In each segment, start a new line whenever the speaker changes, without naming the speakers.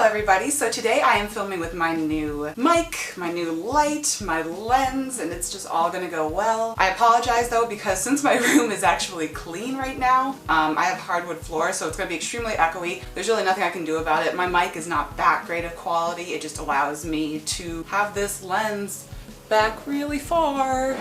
everybody. So today I am filming with my new mic, my new light, my lens, and it's just all gonna go well. I apologize though because since my room is actually clean right now, I have hardwood floors, so it's gonna be extremely echoey. There's really nothing I can do about it. My mic is not that great of quality. It just allows me to have this lens back really far.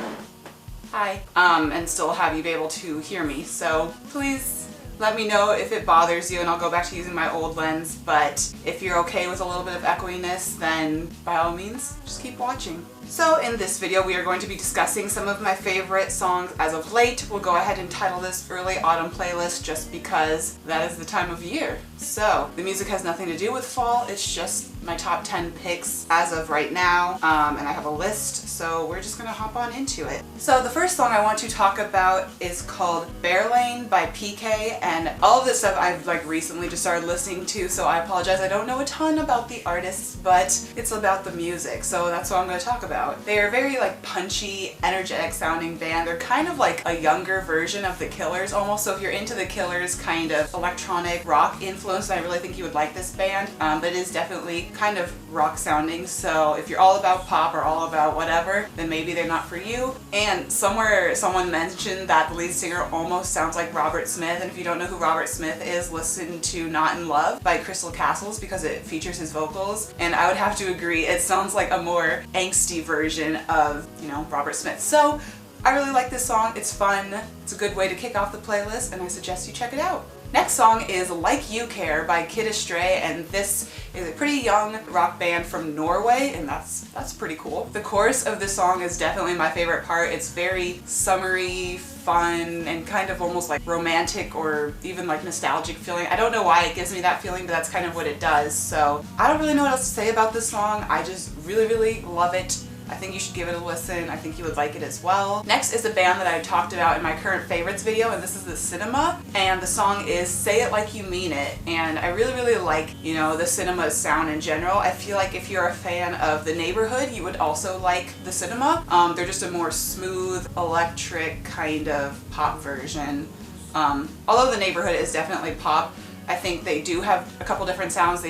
Hi. And still have you be able to hear me. So please let me know if it bothers you and I'll go back to using my old lens, but if you're okay with a little bit of echoiness, then by all means, just keep watching. So in this video, we are going to be discussing some of my favorite songs as of late. We'll go ahead and title this Early Autumn Playlist just because that is the time of year. So the music has nothing to do with fall, it's just my top 10 picks as of right now, and I have a list, so we're just gonna hop on into it. So the first song I want to talk about is called Bear Lane by PK, and all of this stuff I've recently just started listening to, so I apologize, I don't know a ton about the artists, but it's about the music, so that's what I'm gonna talk about. They are very punchy, energetic sounding band. They're kind of like a younger version of The Killers almost, so if you're into The Killers kind of electronic rock influence, I really think you would like this band, but it is definitely kind of rock sounding, so if you're all about pop or all about whatever, then maybe they're not for you. And somewhere someone mentioned that the lead singer almost sounds like Robert Smith, and if you don't know who Robert Smith is, listen to Not in Love by Crystal Castles because it features his vocals, and I would have to agree, it sounds like a more angsty version of, Robert Smith. So I really like this song, it's fun, it's a good way to kick off the playlist, and I suggest you check it out. Next song is Like You Care by Kid Astray, and this is a pretty young rock band from Norway, and that's pretty cool. The chorus of this song is definitely my favorite part. It's very summery, fun, and kind of almost romantic or even nostalgic feeling. I don't know why it gives me that feeling, but that's kind of what it does. So I don't really know what else to say about this song. I just really love it. I think you should give it a listen. I think you would like it as well. Next is a band that I talked about in my current favorites video, and this is The Cinema, and the song is Say It Like You Mean It, and I really like, The Cinema's sound in general. I feel like if you're a fan of The Neighborhood, you would also like The Cinema. They're just a more smooth, electric kind of pop version. Although The Neighborhood is definitely pop, I think they do have a couple different sounds.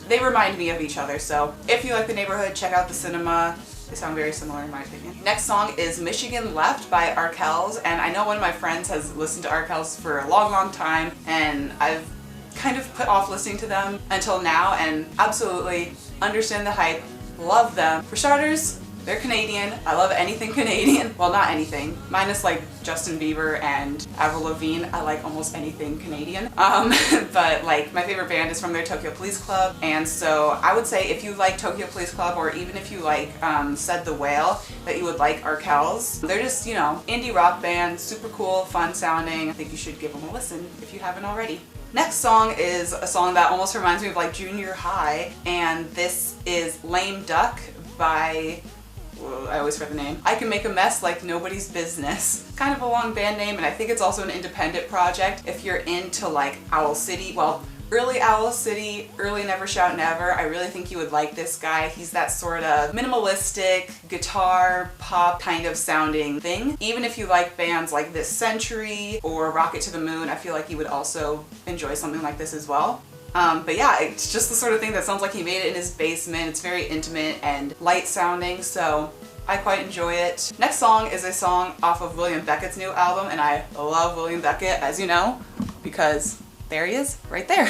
They remind me of each other, so if you like The Neighborhood, check out The Cinema. They sound very similar in my opinion. Next song is Michigan Left by Arkells, and I know one of my friends has listened to Arkells for a long time, and I've kind of put off listening to them until now, and absolutely understand the hype, love them. For starters, they're Canadian. I love anything Canadian. Well, not anything. Minus Justin Bieber and Avril Lavigne. I like almost anything Canadian. But my favorite band is from their Tokyo Police Club. And so I would say if you like Tokyo Police Club, or even if you like Said the Whale, that you would like Arkells. They're just, indie rock band, super cool, fun sounding. I think you should give them a listen if you haven't already. Next song is a song that almost reminds me of junior high, and this is Lame Duck by, I always forget the name. I Can Make a Mess Like Nobody's Business. Kind of a long band name, and I think it's also an independent project. If you're into Owl City, well, early Owl City, early Never Shout Never, I really think you would like this guy. He's that sort of minimalistic guitar pop kind of sounding thing. Even if you like bands like This Century or Rocket to the Moon, I feel like you would also enjoy something like this as well. But yeah, it's just the sort of thing that sounds like he made it in his basement. It's very intimate and light sounding, so I quite enjoy it. Next song is a song off of William Beckett's new album, and I love William Beckett, as you know, because there he is, right there.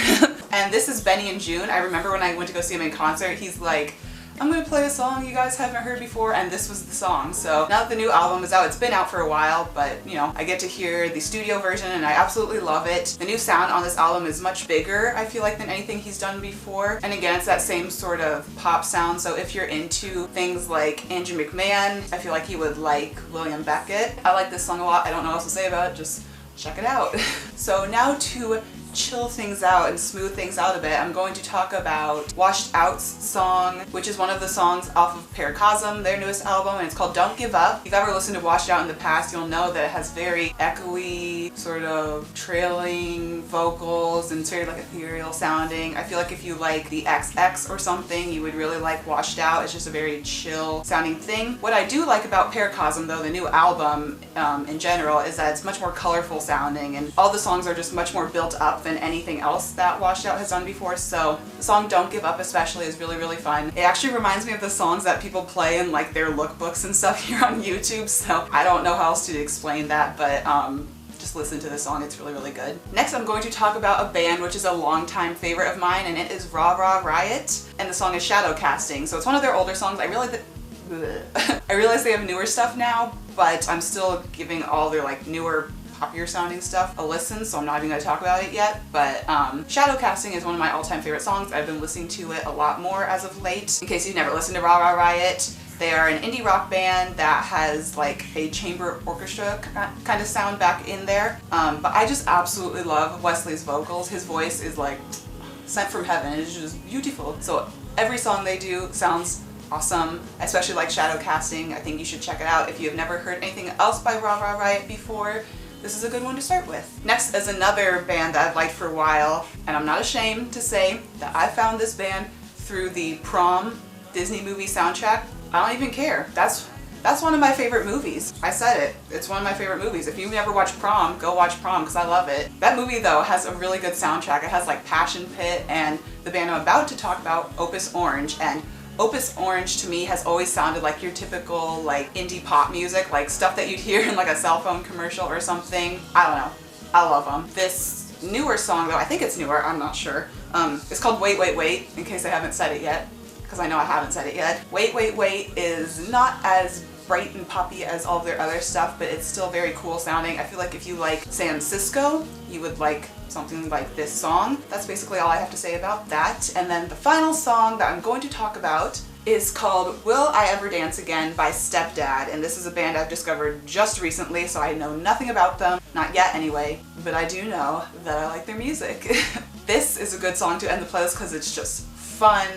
And this is Benny and June. I remember when I went to go see him in concert, he's like, I'm gonna play a song you guys haven't heard before, and this was the song. So now that the new album is out, it's been out for a while, but I get to hear the studio version and I absolutely love it. The new sound on this album is much bigger, I feel like, than anything he's done before. And again, it's that same sort of pop sound, so if you're into things like Andrew McMahon, I feel like you would like William Beckett. I like this song a lot. I don't know what else to say about it, just check it out. So now to chill things out and smooth things out a bit, I'm going to talk about Washed Out's song, which is one of the songs off of Paracosm, their newest album, and it's called Don't Give Up. If you've ever listened to Washed Out in the past, you'll know that it has very echoey, sort of trailing vocals, and it's very ethereal sounding. I feel like if you like the XX or something, you would really like Washed Out. It's just a very chill sounding thing. What I do like about Paracosm, though, the new album in general, is that it's much more colorful sounding, and all the songs are just much more built up itself than anything else that Washed Out has done before. So the song Don't Give Up especially is really, really fun. It actually reminds me of the songs that people play in like their lookbooks and stuff here on YouTube, so I don't know how else to explain that, but just listen to this song, it's really, really good. Next, I'm going to talk about a band which is a longtime favorite of mine, and it is Rah Rah Riot, and the song is Shadow Casting. So it's one of their older songs. I realize they have newer stuff now, but I'm still giving all their like newer poppier sounding stuff a listen, so I'm not even going to talk about it yet. But Shadow Casting is one of my all-time favorite songs. I've been listening to it a lot more as of late. In case you've never listened to Rah Rah Riot, they are an indie rock band that has like a chamber orchestra kind of sound back in there. But I just absolutely love Wesley's vocals. His voice is like sent from heaven. It's just beautiful. So every song they do sounds awesome, especially like Shadow Casting. I think you should check it out if you have never heard anything else by Rah Rah Riot before. This is a good one to start with. Next is another band that I've liked for a while, and I'm not ashamed to say that I found this band through the Prom Disney movie soundtrack. I don't even care. That's one of my favorite movies. I said it. It's one of my favorite movies. If you've never watched Prom, go watch Prom because I love it. That movie though has a really good soundtrack. It has like Passion Pit and the band I'm about to talk about, Opus Orange, and Opus Orange to me has always sounded like your typical like indie pop music, like stuff that you'd hear in like a cell phone commercial or something. I don't know. I love them. This newer song though, I think it's newer, I'm not sure. It's called Wait Wait Wait, in case I haven't said it yet, because I know I haven't said it yet. Wait Wait Wait is not as bright and poppy as all of their other stuff, but it's still very cool sounding. I feel like if you like San Cisco, you would like something like this song. That's basically all I have to say about that. And then the final song that I'm going to talk about is called Will I Ever Dance Again by Stepdad, and this is a band I've discovered just recently, so I know nothing about them, not yet anyway, but I do know that I like their music. This is a good song to end the playlist because it's just fun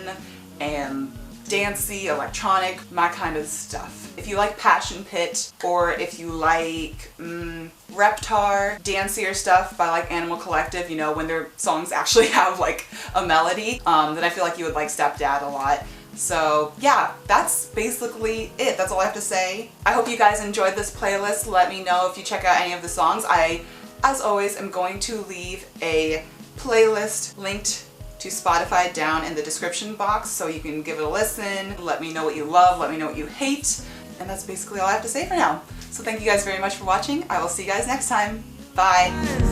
and dancey, electronic, my kind of stuff. If you like Passion Pit, or if you like Reptar, dancier stuff by like Animal Collective, you know, when their songs actually have like a melody, then I feel like you would like Stepdad a lot. So yeah, that's basically it. That's all I have to say. I hope you guys enjoyed this playlist. Let me know if you check out any of the songs. I, as always, am going to leave a playlist linked to Spotify down in the description box so you can give it a listen. Let me know what you love, let me know what you hate, and that's basically all I have to say for now. So thank you guys very much for watching. I will see you guys next time. Bye!